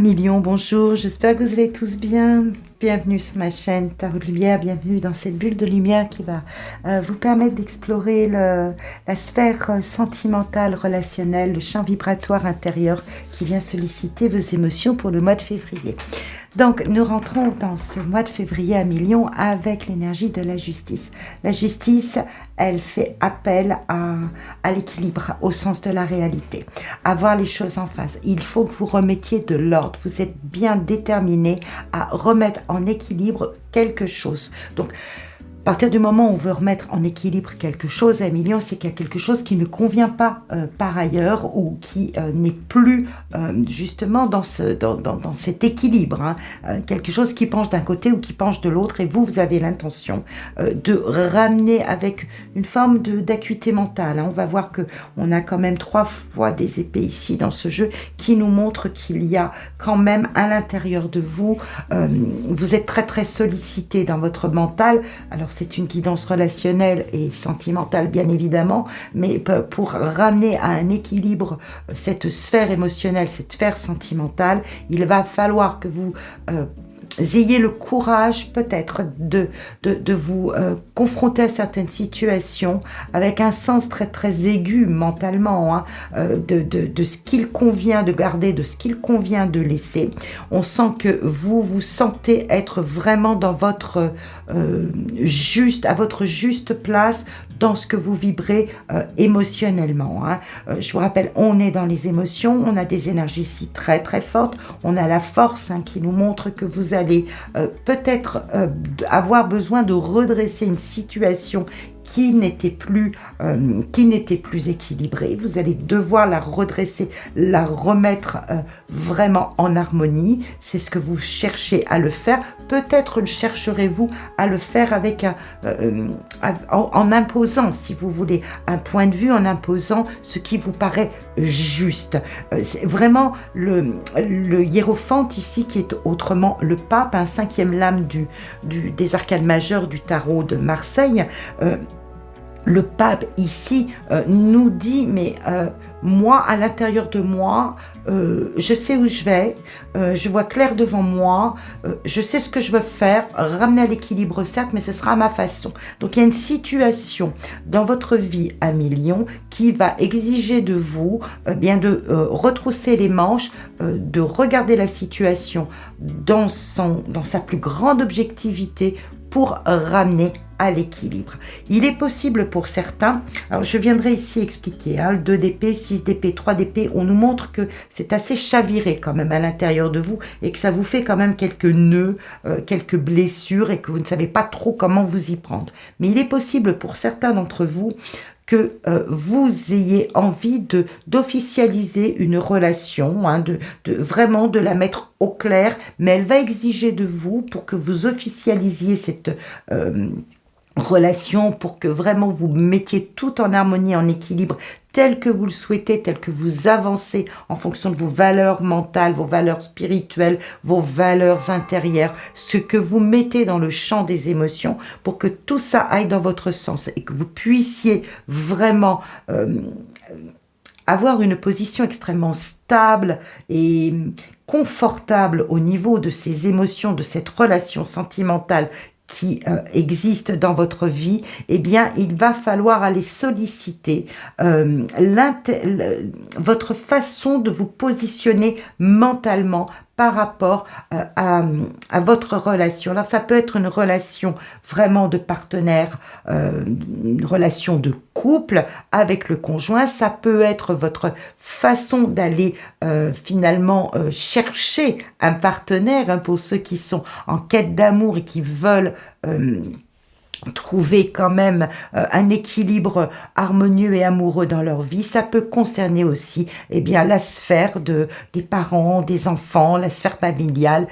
Million, bonjour, j'espère que vous allez tous bien. Bienvenue sur ma chaîne Tarot de Lumière, bienvenue dans cette bulle de lumière qui va vous permettre d'explorer la sphère sentimentale, relationnelle, le champ vibratoire intérieur qui vient solliciter vos émotions pour le mois de février. Donc, nous rentrons dans ce mois de février à Million avec l'énergie de la justice. La justice, elle fait appel à l'équilibre, au sens de la réalité, à voir les choses en face. Il faut que vous remettiez de l'ordre. Vous êtes bien déterminé à remettre en équilibre quelque chose. Donc, à partir du moment où on veut remettre en équilibre quelque chose à Million, c'est qu'il y a quelque chose qui ne convient pas par ailleurs ou qui n'est plus justement dans cet équilibre. Hein. Quelque chose qui penche d'un côté ou qui penche de l'autre et vous avez l'intention de ramener avec une forme d'acuité mentale. Hein. On va voir qu'on a quand même 3 fois des épées ici dans ce jeu qui nous montrent qu'il y a quand même à l'intérieur de vous, vous êtes très très sollicité dans votre mental. Alors c'est une guidance relationnelle et sentimentale bien évidemment, mais pour ramener à un équilibre cette sphère émotionnelle, cette sphère sentimentale, il va falloir que vous ayez le courage peut-être de vous confronter à certaines situations avec un sens très très aigu mentalement, hein, de ce qu'il convient de garder, de ce qu'il convient de laisser. On sent que vous vous sentez être vraiment dans votre à votre juste place dans ce que vous vibrez émotionnellement. Hein. Je vous rappelle, on est dans les émotions, on a des énergies ici très très fortes, on a la force qui nous montre que vous allez peut-être avoir besoin de redresser une situation qui n'était plus équilibrée. Vous allez devoir la redresser, la remettre vraiment en harmonie. C'est ce que vous cherchez à le faire. Peut-être le chercherez-vous à le faire avec en imposant, si vous voulez, un point de vue, en imposant ce qui vous paraît juste. C'est vraiment le hiérophante ici qui est autrement le pape, un 5e lame des arcanes majeures du tarot de Marseille. Le pape ici nous dit, mais moi, à l'intérieur de moi, je sais où je vais, je vois clair devant moi, je sais ce que je veux faire, ramener à l'équilibre certes, mais ce sera à ma façon. Donc il y a une situation dans votre vie à Million qui va exiger de vous bien de retrousser les manches, de regarder la situation dans sa plus grande objectivité pour ramener à l'équilibre. Il est possible pour certains, alors je viendrai ici expliquer, hein, 2 d'épée, 6 d'épée, 3 d'épée, on nous montre que c'est assez chaviré quand même à l'intérieur de vous et que ça vous fait quand même quelques nœuds, quelques blessures et que vous ne savez pas trop comment vous y prendre. Mais il est possible pour certains d'entre vous que vous ayez envie d'officialiser une relation, hein, vraiment de la mettre au clair, mais elle va exiger de vous, pour que vous officialisiez cette relation, pour que vraiment vous mettiez tout en harmonie, en équilibre, tel que vous le souhaitez, tel que vous avancez en fonction de vos valeurs mentales, vos valeurs spirituelles, vos valeurs intérieures, ce que vous mettez dans le champ des émotions, pour que tout ça aille dans votre sens et que vous puissiez vraiment avoir une position extrêmement stable et confortable au niveau de ces émotions, de cette relation sentimentale qui existe dans votre vie, eh bien, il va falloir aller solliciter votre façon de vous positionner mentalement par rapport à votre relation. Alors, ça peut être une relation vraiment de partenaire, une relation de couple avec le conjoint. Ça peut être votre façon d'aller finalement chercher un partenaire, hein, pour ceux qui sont en quête d'amour et qui veulent trouver quand même un équilibre harmonieux et amoureux dans leur vie. Ça peut concerner aussi la sphère des parents, des enfants, la sphère familiale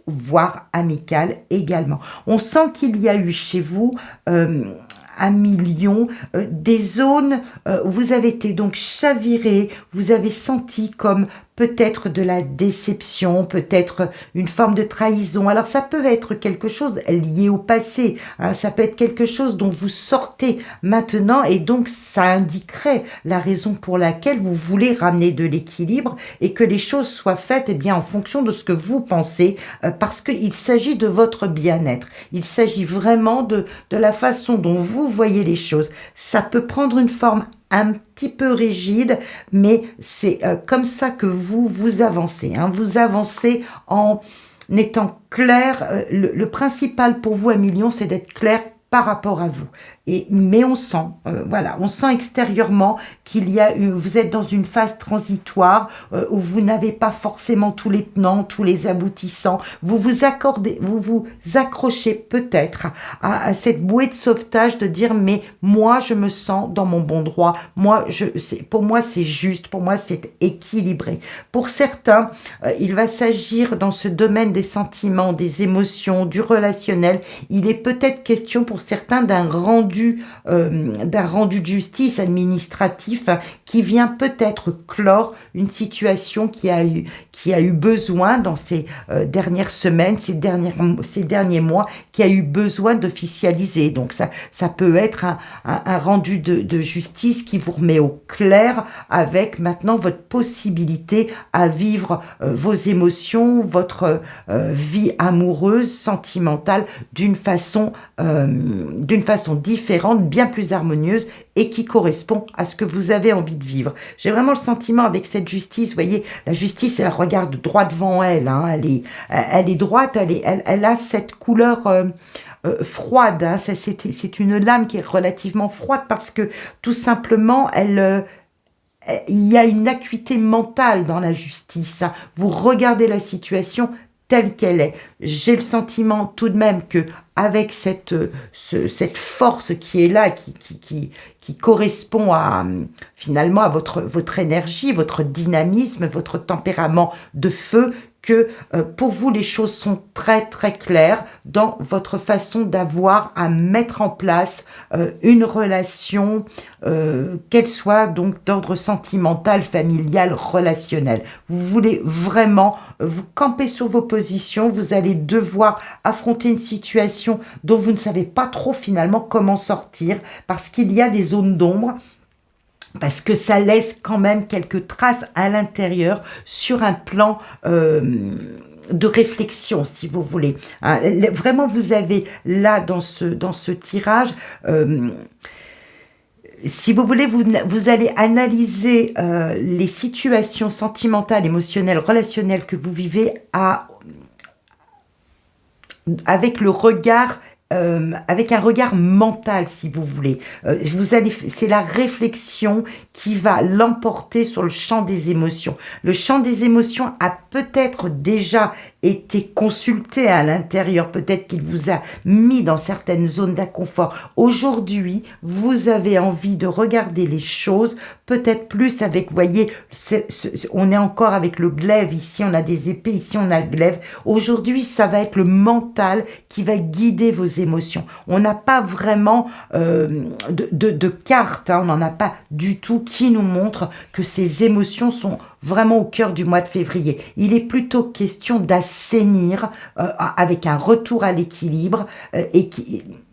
voire amicale également. On sent qu'il y a eu chez vous à Million, des zones où vous avez été donc chaviré, vous avez senti comme peut-être de la déception, peut-être une forme de trahison. Alors ça peut être quelque chose lié au passé, hein, ça peut être quelque chose dont vous sortez maintenant et donc ça indiquerait la raison pour laquelle vous voulez ramener de l'équilibre et que les choses soient faites en fonction de ce que vous pensez, parce qu'il s'agit de votre bien-être. Il s'agit vraiment de la façon dont vous voyez les choses. Ça peut prendre une forme un petit peu rigide, mais c'est comme ça que vous avancez. Hein. Vous avancez en étant clair. Le principal pour vous, Emilion, c'est d'être clair par rapport à vous. Mais on sent, voilà, on sent extérieurement vous êtes dans une phase transitoire où vous n'avez pas forcément tous les tenants, tous les aboutissants. Vous vous accrochez peut-être à cette bouée de sauvetage de dire mais moi je me sens dans mon bon droit. Pour moi c'est juste, pour moi c'est équilibré. Pour certains, il va s'agir dans ce domaine des sentiments, des émotions, du relationnel. Il est peut-être question pour certains d'un rendu de justice administratif qui vient peut-être clore une situation qui a eu besoin dans ces dernières semaines, ces derniers mois, qui a eu besoin d'officialiser. Donc ça peut être un rendu de justice qui vous remet au clair avec maintenant votre possibilité à vivre vos émotions, votre vie amoureuse, sentimentale d'une façon différente, bien plus harmonieuse et qui correspond à ce que vous avez envie de vivre. J'ai vraiment le sentiment avec cette justice, vous voyez, la justice, elle regarde droit devant elle, hein, elle est droite, elle a cette couleur froide, hein, c'est une lame qui est relativement froide parce que tout simplement, il y a une acuité mentale dans la justice. Hein. Vous regardez la situation telle qu'elle est. J'ai le sentiment tout de même que avec cette force qui est là, qui correspond finalement à votre énergie, votre dynamisme, votre tempérament de feu, que pour vous, les choses sont très, très claires dans votre façon d'avoir à mettre en place une relation, qu'elle soit donc d'ordre sentimental, familial, relationnel. Vous voulez vraiment vous camper sur vos positions, vous allez devoir affronter une situation dont vous ne savez pas trop finalement comment sortir, parce qu'il y a des zones d'ombre, parce que ça laisse quand même quelques traces à l'intérieur sur un plan de réflexion, si vous voulez. Hein, vraiment, vous avez là, dans ce tirage, si vous voulez, vous allez analyser les situations sentimentales, émotionnelles, relationnelles que vous vivez avec le regard avec un regard mental, si vous voulez. C'est la réflexion qui va l'emporter sur le champ des émotions. Le champ des émotions a peut-être déjà été consulté à l'intérieur, peut-être qu'il vous a mis dans certaines zones d'inconfort. Aujourd'hui, vous avez envie de regarder les choses peut-être plus avec, vous voyez, on est encore avec le glaive, ici on a des épées, ici on a le glaive. Aujourd'hui, ça va être le mental qui va guider vos émotions. On n'a pas vraiment de carte, hein, on n'en a pas du tout qui nous montre que ces émotions sont vraiment au cœur du mois de février. Il est plutôt question d'assainir avec un retour à l'équilibre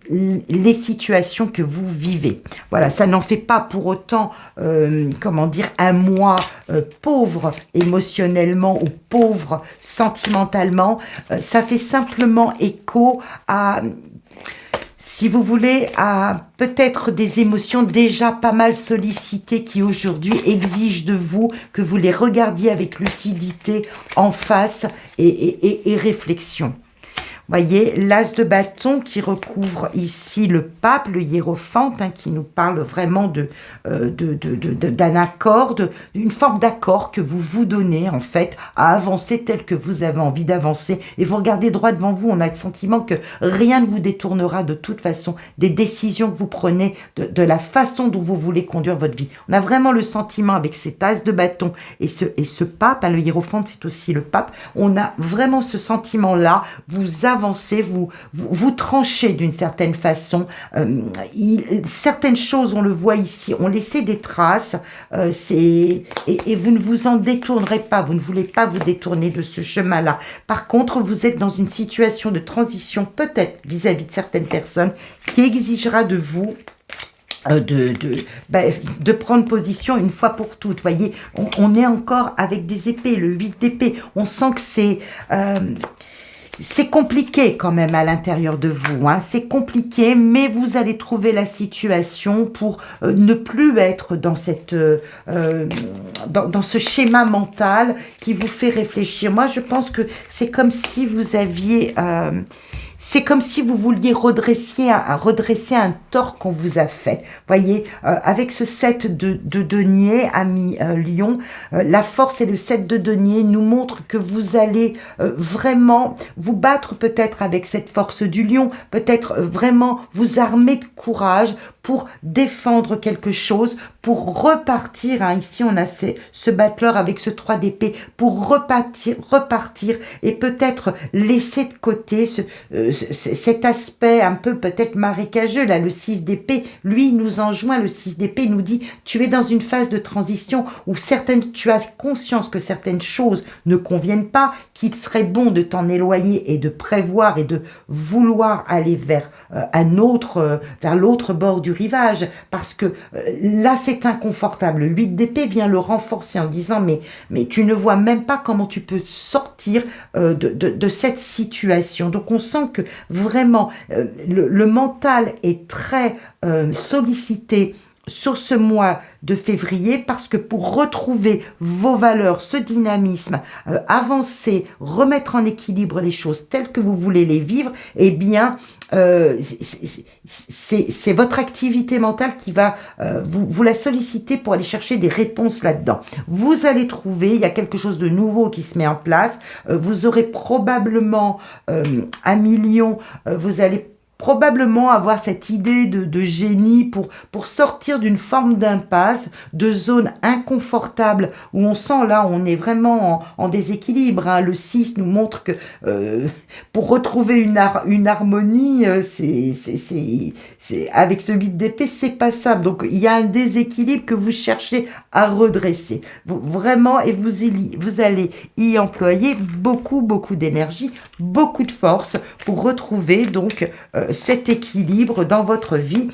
les situations que vous vivez. Voilà, ça n'en fait pas pour autant, un mois pauvre émotionnellement ou pauvre sentimentalement. Ça fait simplement écho à, si vous voulez, à peut-être des émotions déjà pas mal sollicitées qui aujourd'hui exigent de vous que vous les regardiez avec lucidité en face et réflexion. Voyez, l'as de bâton qui recouvre ici le pape, le hiérophante, hein, qui nous parle vraiment d'un accord, d'une forme d'accord que vous vous donnez en fait à avancer tel que vous avez envie d'avancer. Et vous regardez droit devant vous, on a le sentiment que rien ne vous détournera de toute façon des décisions que vous prenez, de la façon dont vous voulez conduire votre vie. On a vraiment le sentiment avec cet as de bâton et ce pape, hein, le hiérophante c'est aussi le pape, on a vraiment ce sentiment-là, vous avancez, vous tranchez d'une certaine façon. Certaines choses, on le voit ici, ont laissé des traces, et vous ne vous en détournerez pas, vous ne voulez pas vous détourner de ce chemin-là. Par contre, vous êtes dans une situation de transition, peut-être vis-à-vis de certaines personnes, qui exigera de vous de prendre position une fois pour toutes. Voyez, on est encore avec des épées, le 8 d'épée. On sent que c'est compliqué quand même à l'intérieur de vous, hein. C'est compliqué, mais vous allez trouver la situation pour ne plus être dans dans ce schéma mental qui vous fait réfléchir. Moi, je pense que c'est comme si vous aviez... c'est comme si vous vouliez redresser un tort qu'on vous a fait. Voyez, avec ce 7 de denier, ami Lion, la force et le 7 de denier nous montrent que vous allez vraiment vous battre peut-être avec cette force du lion, peut-être vraiment vous armer de courage pour défendre quelque chose, pour repartir. Hein, ici, on a ce battleur avec ce 3 d'épée, pour repartir et peut-être laisser de côté cet aspect un peu peut-être marécageux. Là, le 6 d'épée, lui, il nous enjoint, le 6 d'épée, il nous dit, tu es dans une phase de transition où tu as conscience que certaines choses ne conviennent pas, qu'il serait bon de t'en éloigner et de prévoir et de vouloir aller vers vers l'autre bord du rivage, parce que là, c'est inconfortable. Le 8 d'épée vient le renforcer en disant, mais tu ne vois même pas comment tu peux sortir de cette situation. Donc, on sent que vraiment, le mental est très sollicité sur ce mois de février, parce que pour retrouver vos valeurs, ce dynamisme, avancer, remettre en équilibre les choses telles que vous voulez les vivre, eh bien, c'est votre activité mentale qui va vous la solliciter pour aller chercher des réponses là-dedans. Vous allez trouver, il y a quelque chose de nouveau qui se met en place, vous aurez probablement un million, vous allez probablement avoir cette idée de génie pour sortir d'une forme d'impasse, de zone inconfortable où on sent là, on est vraiment en déséquilibre. Hein. Le 6 nous montre que pour retrouver une harmonie, c'est avec ce 8 d'épée, c'est pas simple. Donc il y a un déséquilibre que vous cherchez à redresser. Vraiment, et vous allez y employer beaucoup d'énergie, beaucoup de force pour retrouver donc cet équilibre dans votre vie.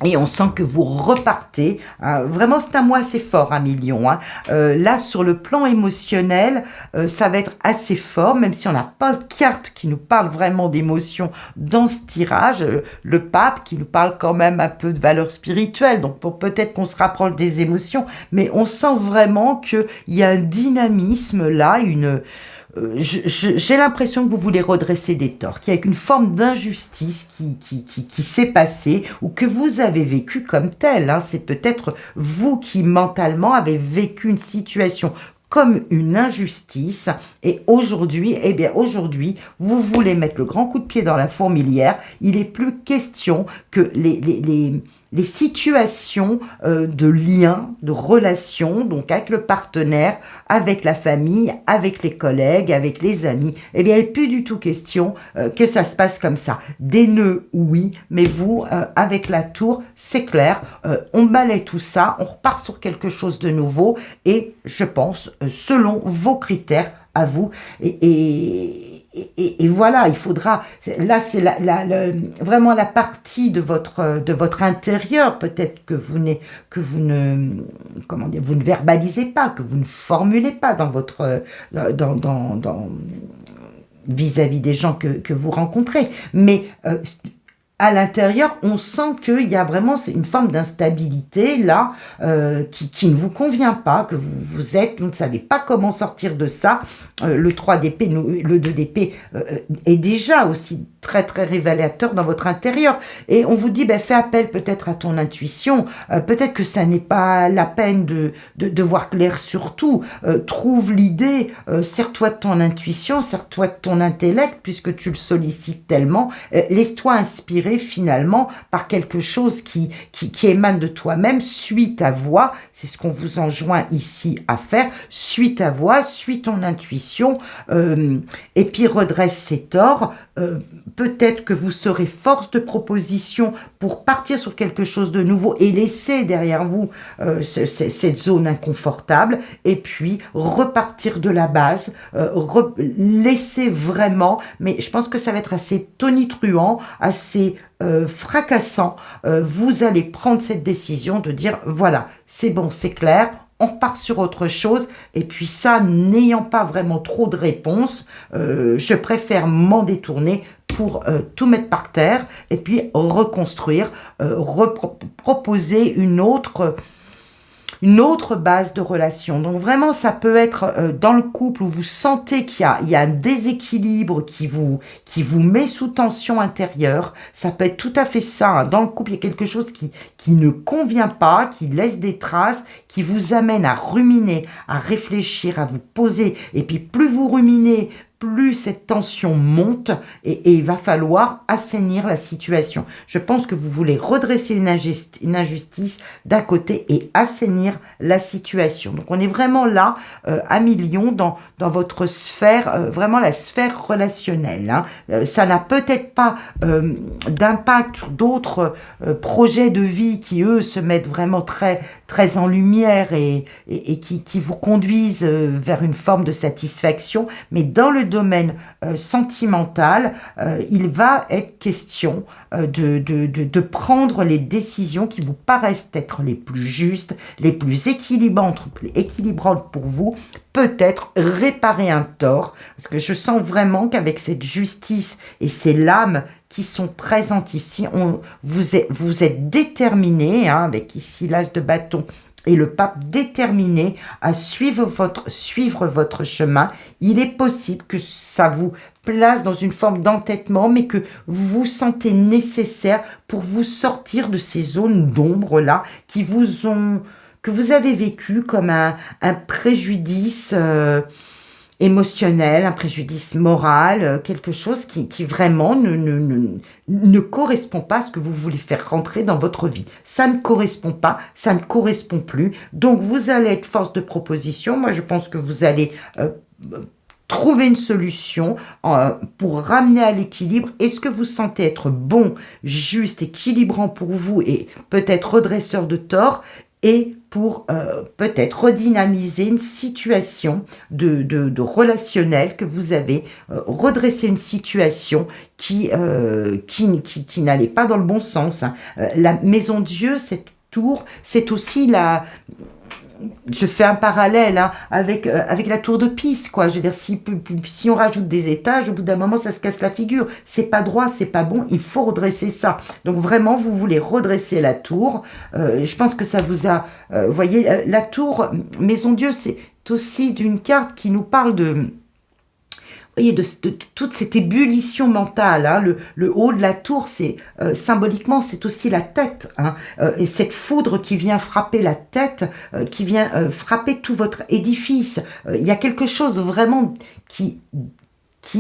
Et on sent que vous repartez. Vraiment, c'est un mois assez fort, un million. Hein. Là, sur le plan émotionnel, ça va être assez fort, même si on n'a pas de carte qui nous parle vraiment d'émotion dans ce tirage. Le pape qui nous parle quand même un peu de valeur spirituelle. Donc, peut-être qu'on se rapproche des émotions. Mais on sent vraiment qu'il y a un dynamisme là, j'ai l'impression que vous voulez redresser des torts, qu'il y a une forme d'injustice qui s'est passée ou que vous avez vécu comme tel. Hein. C'est peut-être vous qui mentalement avez vécu une situation comme une injustice, et aujourd'hui, vous voulez mettre le grand coup de pied dans la fourmilière. Il n'est plus question que les situations de lien, de relation, donc avec le partenaire, avec la famille, avec les collègues, avec les amis, il n'est plus du tout question que ça se passe comme ça. Des nœuds, oui, mais vous, avec la tour, c'est clair, on balaie tout ça, on repart sur quelque chose de nouveau, et je pense, selon vos critères à vous, et voilà, il faudra, là c'est vraiment la partie de votre intérieur, peut-être que vous ne verbalisez pas, que vous ne formulez pas dans votre vis-à-vis des gens que vous rencontrez, mais à l'intérieur, on sent qu'il y a vraiment une forme d'instabilité là qui ne vous convient pas, que vous ne savez pas comment sortir de ça. Le 3 d'épée, le 2 d'épée est déjà aussi très révélateur dans votre intérieur. Et on vous dit, fais appel peut-être à ton intuition, peut-être que ça n'est pas la peine de voir clair sur tout. Trouve l'idée, sers-toi de ton intuition, sers-toi de ton intellect, puisque tu le sollicites tellement. Laisse-toi inspirer finalement par quelque chose qui émane de toi-même, suis ta voix, c'est ce qu'on vous enjoint ici à faire, suis ta voix, suis ton intuition, et puis redresse ses torts, peut-être que vous serez force de proposition pour partir sur quelque chose de nouveau et laisser derrière vous cette zone inconfortable et puis repartir de la base, laisser vraiment, mais je pense que ça va être assez tonitruant, assez fracassant. Vous allez prendre cette décision de dire voilà, c'est bon, c'est clair, on part sur autre chose, et puis ça, n'ayant pas vraiment trop de réponses, je préfère m'en détourner pour tout mettre par terre, et puis reconstruire, proposer une autre base de relation. Donc vraiment, ça peut être dans le couple où vous sentez qu'il y a un déséquilibre qui vous met sous tension intérieure. Ça peut être tout à fait ça. Hein. Dans le couple, il y a quelque chose qui ne convient pas, qui laisse des traces, qui vous amène à ruminer, à réfléchir, à vous poser. Et puis plus vous ruminez, plus cette tension monte et il va falloir assainir la situation. Je pense que vous voulez redresser une injustice d'un côté et assainir la situation. Donc on est vraiment là à millions dans votre sphère, vraiment la sphère relationnelle. Hein. Ça n'a peut-être pas d'impact sur d'autres projets de vie qui eux se mettent vraiment très, très en lumière et qui vous conduisent vers une forme de satisfaction, mais dans le domaine sentimental, il va être question de prendre les décisions qui vous paraissent être les plus justes, les plus équilibrantes pour vous, peut-être réparer un tort, parce que je sens vraiment qu'avec cette justice et ces lames qui sont présentes ici, vous êtes déterminé, hein, avec ici l'as de bâton, et le pape déterminé à suivre votre chemin. Il est possible que ça vous place dans une forme d'entêtement, mais que vous vous sentez nécessaire pour vous sortir de ces zones d'ombre-là que vous avez vécu comme un préjudice émotionnel, un préjudice moral, quelque chose qui vraiment ne correspond pas à ce que vous voulez faire rentrer dans votre vie. Ça ne correspond pas, ça ne correspond plus. Donc, vous allez être force de proposition. Moi, je pense que vous allez trouver une solution pour ramener à l'équilibre. Est-ce que vous sentez être bon, juste, équilibrant pour vous et peut-être redresseur de tort et pour peut-être redynamiser une situation de relationnel que vous avez, redresser une situation qui n'allait pas dans le bon sens. Hein. La maison de Dieu, cette tour, c'est aussi je fais un parallèle hein, avec la tour de Pise, quoi. Je veux dire, si on rajoute des étages, au bout d'un moment, ça se casse la figure. C'est pas droit, c'est pas bon, il faut redresser ça. Donc vraiment, vous voulez redresser la tour. Je pense que ça vous a... vous voyez, la tour Maison Dieu, c'est aussi d'une carte qui nous parle de toute cette ébullition mentale. Hein. Le haut de la tour, c'est symboliquement, c'est aussi la tête. Hein. Et cette foudre qui vient frapper la tête, qui vient frapper tout votre édifice. Il y a quelque chose vraiment qui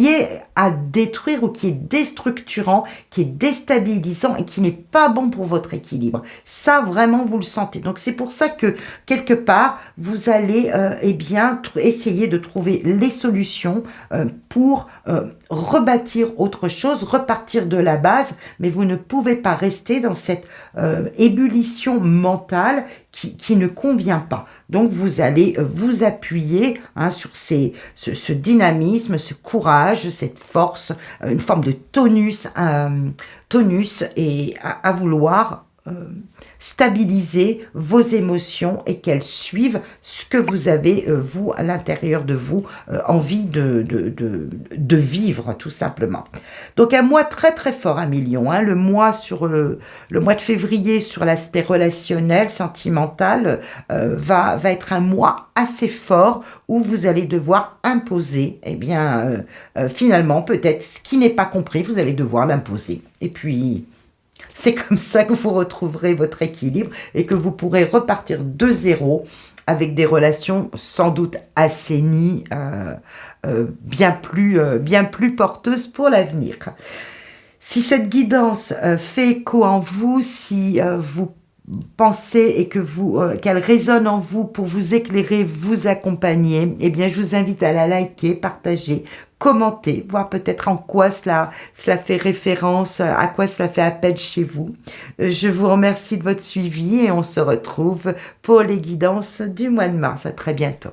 est à détruire ou qui est déstructurant, qui est déstabilisant et qui n'est pas bon pour votre équilibre. Ça, vraiment, vous le sentez. Donc, c'est pour ça que, quelque part, vous allez essayer de trouver les solutions pour rebâtir autre chose, repartir de la base, mais vous ne pouvez pas rester dans cette ébullition mentale qui ne convient pas. Donc, vous allez vous appuyer hein, sur ce dynamisme, ce courage, cette force, une forme de tonus et à vouloir stabiliser vos émotions et qu'elles suivent ce que vous avez, vous, à l'intérieur de vous, envie de vivre, tout simplement. Donc, un mois très, très fort, 1 million. Hein, le mois de février, sur l'aspect relationnel, sentimental, va être un mois assez fort où vous allez devoir imposer, finalement, peut-être, ce qui n'est pas compris, vous allez devoir l'imposer. Et puis... c'est comme ça que vous retrouverez votre équilibre et que vous pourrez repartir de zéro avec des relations sans doute assainies, bien plus porteuses pour l'avenir. Si cette guidance fait écho en vous, si vous pensez et que qu'elle résonne en vous pour vous éclairer, vous accompagner, eh bien, je vous invite à la liker, partager, commenter, voir peut-être en quoi cela fait référence, à quoi cela fait appel chez vous. Je vous remercie de votre suivi et on se retrouve pour les guidances du mois de mars. À très bientôt.